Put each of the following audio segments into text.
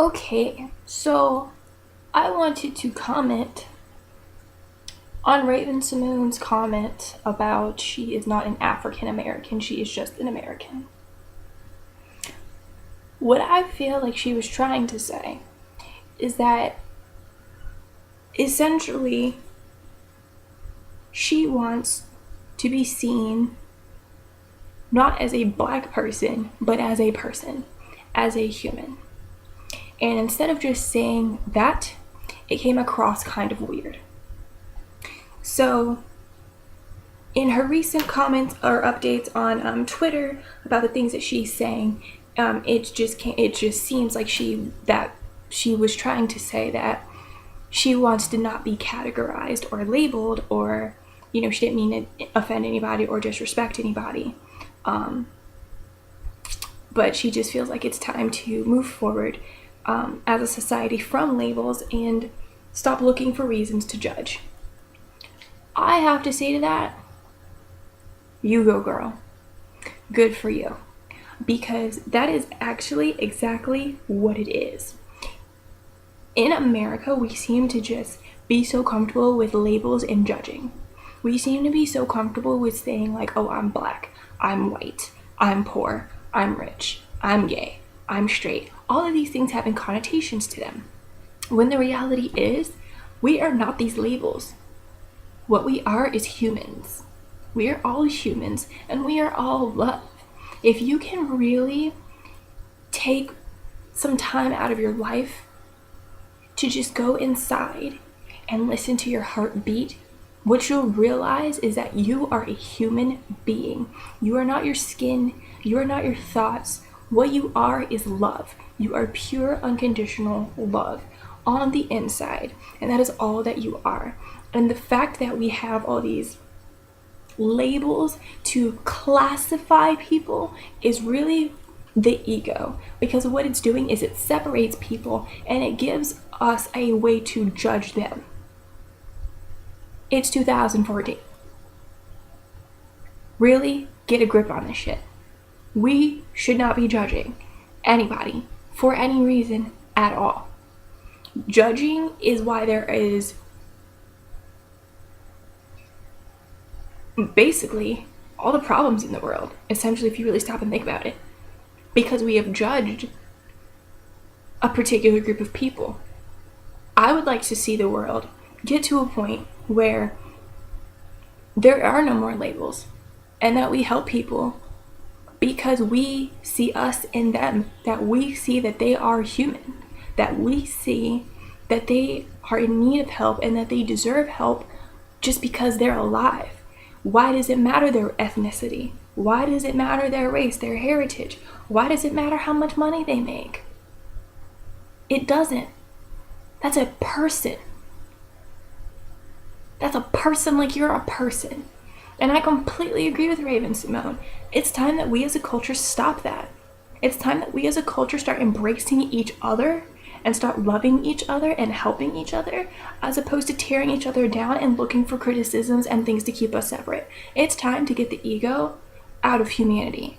Okay, so I wanted to comment on Raven Simone's comment about she is not an African American, she is just an American. What I feel like she was trying to say is that essentially she wants to be seen not as a black person, but as a person, as a human. And instead of just saying that, it came across kind of weird. So, in her recent comments or updates on Twitter about the things that she's saying, it just seems like she was trying to say that she wants to not be categorized or labeled, or she didn't mean to offend anybody or disrespect anybody. But she just feels like it's time to move forward as a society from labels and stop looking for reasons to judge. I have to say to that, you go, girl. Good for you. Because that is actually exactly what it is. In America, we seem to just be so comfortable with labels and judging. We seem to be so comfortable with saying like, oh, I'm black, I'm white, I'm poor, I'm rich, I'm gay, I'm straight. All of these things having connotations to them. When the reality is, we are not these labels. What we are is humans. We are all humans, and we are all love. If you can really take some time out of your life to just go inside and listen to your heartbeat, what you'll realize is that you are a human being. You are not your skin. You are not your thoughts. What you are is love. You are pure, unconditional love on the inside, and that is all that you are. And the fact that we have all these labels to classify people is really the ego, because what it's doing is it separates people and it gives us a way to judge them. It's 2014. Really get a grip on this shit. We should not be judging anybody for any reason at all. Judging is why there is basically all the problems in the world, essentially, if you really stop and think about it, because we have judged a particular group of people. I would like to see the world get to a point where there are no more labels, and that we help people because we see us in them, that we see that they are human, that we see that they are in need of help and that they deserve help just because they're alive. Why does it matter their ethnicity? Why does it matter their race, their heritage? Why does it matter how much money they make? It doesn't. That's a person. That's a person like you're a person. And I completely agree with Raven Simone. It's time that we as a culture stop that. It's time that we as a culture start embracing each other and start loving each other and helping each other, as opposed to tearing each other down and looking for criticisms and things to keep us separate. It's time to get the ego out of humanity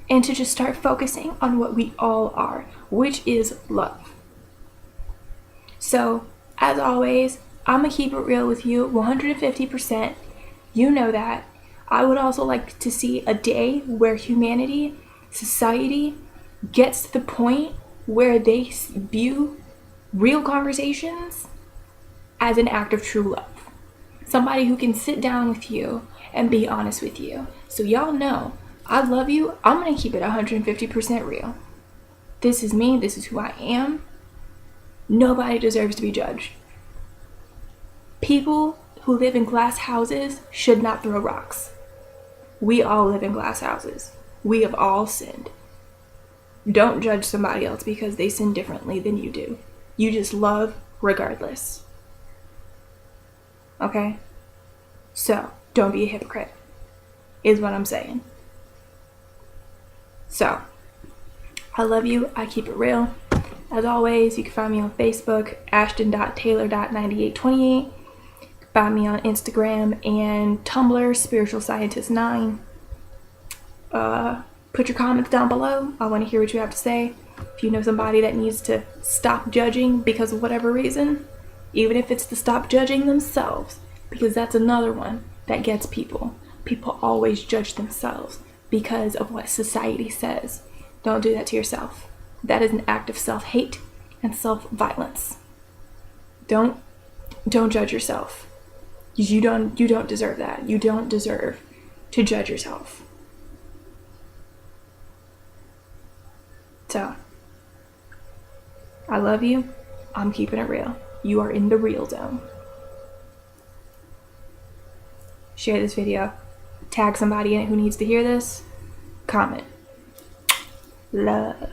and to just start focusing on what we all are, which is love. So, as always, I'm gonna keep it real with you 150%. You know that. I would also like to see a day where humanity, society, gets to the point where they view real conversations as an act of true love. Somebody who can sit down with you and be honest with you. So y'all know, I love you. I'm gonna keep it 150% real. This is me. This is who I am. Nobody deserves to be judged. People who live in glass houses should not throw rocks. We all live in glass houses. We have all sinned. Don't judge somebody else because they sin differently than you do. You just love regardless. Okay? So, don't be a hypocrite, is what I'm saying. So, I love you. I keep it real. As always, you can find me on Facebook, ashton.taylor.9828. Find me on Instagram and Tumblr, Spiritual Scientist 9. Put your comments down below. I want to hear what you have to say. If you know somebody that needs to stop judging because of whatever reason, even if it's to stop judging themselves, because that's another one that gets people. People always judge themselves because of what society says. Don't do that to yourself. That is an act of self-hate and self-violence. Don't judge yourself. You don't deserve that. You don't deserve to judge yourself. So, I love you. I'm keeping it real. You are in the real zone. Share this video. Tag somebody in it who needs to hear this. Comment. Love.